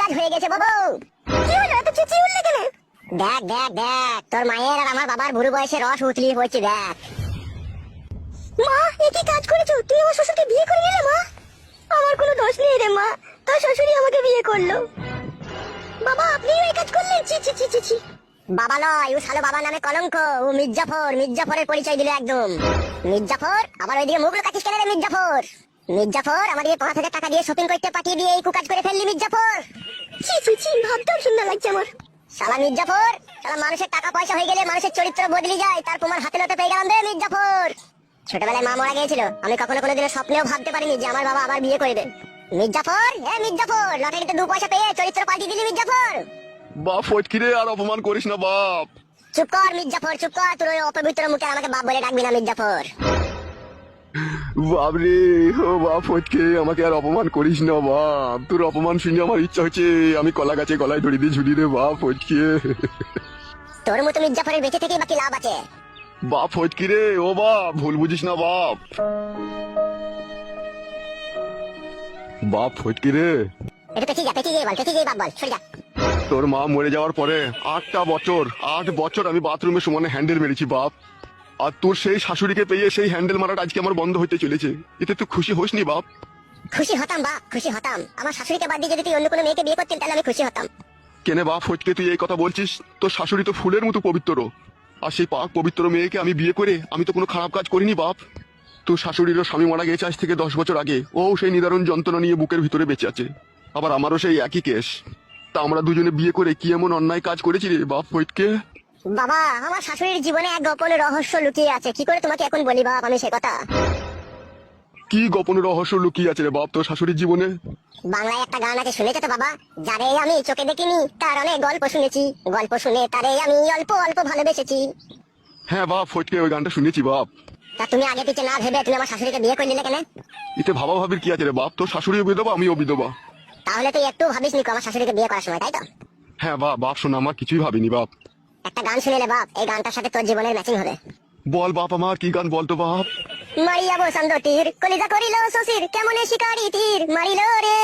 কাজ হয়ে গেছে বাবু। কি হলো এত চেঁচিয়ে উঠলে কেন? দেখ দেখ দেখ, তোর মায়ের আর আমার বাবার বুড়ো বয়সে রস উতলিয়ে পড়ছে দেখ। মা, এ কি কাজ করেছো? তুই আমার শ্বশুরকে বিয়ে করে নিলে মা? আমার কোনো দোষ নেই রে মা, তোর শ্বশুরই আমাকে বিয়ে করলো। বাবা, আপনিও এই কাজ করলেন? ছি ছি ছি ছি ছি। বাবা নয়, ও শালো বাবা নামে কলঙ্ক। ও মির্জাফর, মির্জাফরের পরিচয় দিল একদম। মির্জাফর, আবার ওইদিকে মুখ লুকাচ্ছিস কেন রে মির্জাফর? মির্জাফর, আমাদের 5,000 টাকা দিয়ে শপিং করতে পাঠিয়ে দিয়ে এই কুকাজ করে ফেললি মির্জাফর। ছি ছি ছি, ভাবতেও সুন্দর লাগছে আমার। শালা মির্জাফর, শালা মানুষের টাকা পয়সা হয়ে গেলে মানুষের চরিত্র বদলে যায়, তার প্রমাণ হাতে নাতে পেয়ে গেলাম রে মির্জাফর। ছোটবেলায় মা মারা গিয়েছিল, আমি কখনো কোনোদিনও স্বপ্নেও ভাবতে পারিনি যে আমার বাবা আবার বিয়ে করবে। মির্জাফর, হ্যাঁ মির্জাফর, লটারিতে 2 পয়সা পেয়ে চরিত্র পাল্টিয়ে দিলি মির্জাফর। বাপ ফটকিরে, আর অপমান করিস না বাপ। চুপ কর মির্জাফর, চুপ কর। তোর ওই অপবিত্র মুখে আমাকে বাপ বলে ডাকবি না মির্জাফর। বাপরে, ও বাপ ফটকে, আমাকে আর অপমান করিস না বাপ। তোর অপমান শুনে আমার ইচ্ছা হচ্ছে আমি কলা গাছে গলায় দড়ি দিয়ে ঝুলি রে বাপ ফটকে। তোর মতো মির্জাফরের বেঁচে থেকেই বাকি লাভ আছে। বাপ ফটকিরে, ও বাপ, ভুল বুঝিস না বাপ। বাপ ফটকিরে, এটা পেছিয়ে যা, পেছিয়ে যা, বল পেছিয়ে যা, বাপ বল, সরে যা। তোর মা মরে যাওয়ার পরে 8 বছর আমি বাথরুমে সমানে হ্যান্ডেল মেরেছি বাপ। আর তোর সেই শাশুড়িকে পেয়ে সেই হ্যান্ডেল মারাটা আজকে আমার বন্ধ হতে চলেছে। এতে তুই খুশি হোসনি বাপ? খুশি হতাম বাপ, খুশি হতাম। আমার শাশুড়িকে বাদ দিয়ে যদি তুই অন্য কোনো মেয়েকে বিয়ে করতেন তাহলে আমি খুশি হতাম। কেনে বাপ ফটকে তুই এই কথা বলছিস? তোর শাশুড়ি তো ফুলের মতো পবিত্র, আর সেই পাক পবিত্র মেয়েকে আমি বিয়ে করে আমি তো কোনো খারাপ কাজ করিনি বাপ। তোর শাশুড়িরও স্বামী মারা গেছে আজ থেকে 10 বছর আগে, ও সেই নিদারুণ যন্ত্রণা নিয়ে বুকের ভিতরে বেঁচে আছে। আবার আমারও সেই একই কেস। তা আমরা দুজনে বিয়ে করে কি এমন অন্যায় কাজ করেছি রে বাপ ফটকে? বাবা, আমার শাশুড়ির জীবনে এক গোপন রহস্য লুকিয়ে আছে, কি করে তোমাকে এখন বলি বাপ আমি সে কথা। কি গোপন রহস্য লুকিয়ে আছে রে বাপ তোর শাশুড়ির জীবনে? বাংলায় একটা গান আছে, শুনেছো তো বাবা? যারে আমি চোখে দেখিনি তার অনেক গল্প শুনেছি, গল্প শুনে তারে আমি অল্প অল্প ভালোবেসেছি। হ্যাঁ বাপ ফটকে, ওই গানটা শুনেছি বাপ। তা তুমি আগে পিছে না ভেবে তুমি আমার শাশুড়িকে বিয়ে করে নিলে কেন? এতে ভাবা ভাবির কি আছে রে বাপ? তোর শাশুড়িও বিধবা, আমিও বিধবা। তাহলে তুই একটু ভাবিস নি আমার শাশুড়িকে বিয়ে করার সময়, তাই তো? হ্যাঁ বাপ, বাপ শোনা, আমার কিছুই ভাবিনি বাপ। একটা গান শুনেলে বাপ, এই গানটার সাথে তোর জীবনের ম্যাচিং হবে। বল বাপ, আমার কি গান বলতো বাপ? মারিয়া বসন্ত তীর কলিজা করিল শশীর, কেমনে শিকারি তীর মারিল রে,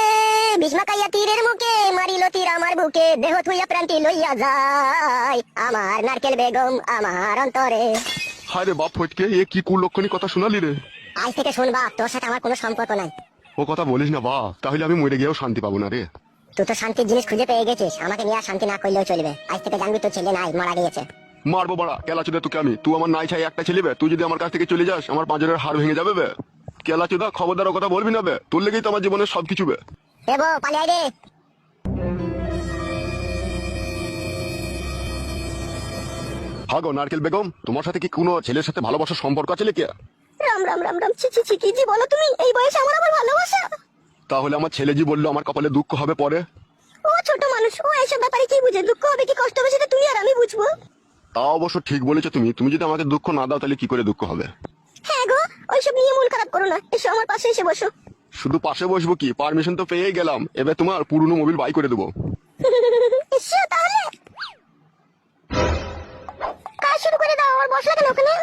ভীষ্মাকাইয়া তীরের মুখে মারিল তীর আমার বুকে, দেহ থুইয়া প্রান্তি লইয়া যায় আমার নারকেল বেগম আমার অন্তরে। হায় রে বাপ ফটকে, এ কি কুলক্ষণী কথা শোনালি রে? আজ থেকে শোন বাপ, তোর সাথে আমার কোনো সম্পর্ক নাই। ও কথা বলিস না বাপ, তাহলে আমি মরে গিয়েও শান্তি পাবো না রে। তুই তো শান্তির জিনিস খুঁজে পেয়ে গেছিস, আমাকে নিয়ে আর শান্তি না করলেও চলবে। আজ থেকে জানবি তোর ছেলে নাই, মারা গিয়েছে। মারবো বাড়া, কেলা চোদা তোকে আমি। তুই আমার নাই ছাই একটা ছেলে বে, তুই যদি আমার কাছ থেকে চলে যাস আমার পাঁজরের হাড় ভেঙে যাবে বে। কেলা চোদা, খবরদার ও কথা বলবি না বে, তোর লেগেই তো আমার জীবনের সবকিছু বে। এবো পালিয়ে আয় রে। হাগো নারকেল বেগম, তোমার সাথে কি কোনো ছেলের সাথে ভালোবাসার সম্পর্ক আছে নাকি? রাম রাম রাম রাম, ছি ছি ছি, কি জি বলো তুমি? এই বয়সে আমার আবার ভালোবাসা? তাহলে আমার ছেলে জি বললো আমার কপালে দুঃখ হবে পরে। ও ছোট মানুষ, ও এইসব ব্যাপারে কি বুঝে? দুঃখ হবে কি কষ্ট হবে সেটা তুই আর আমি বুঝবো। তা অবশ্য ঠিক বলেছো তুমি। তুমি যদি আমাকে দুঃখ না দাও তাহলে কি করে দুঃখ হবে? হ্যাঁ গো, ওইসব নিয়ে মন খারাপ করো না, এসো আমার পাশে এসে বসো। শুধু পাশে বসবো কি, পারমিশন তো পেয়েই গেলাম, এবার তোমার পুরনো মোবিল বাই করে দেবো। এসো তাহলে, কাজ শুরু করে দাও। আর বসলে কেন ওখানে?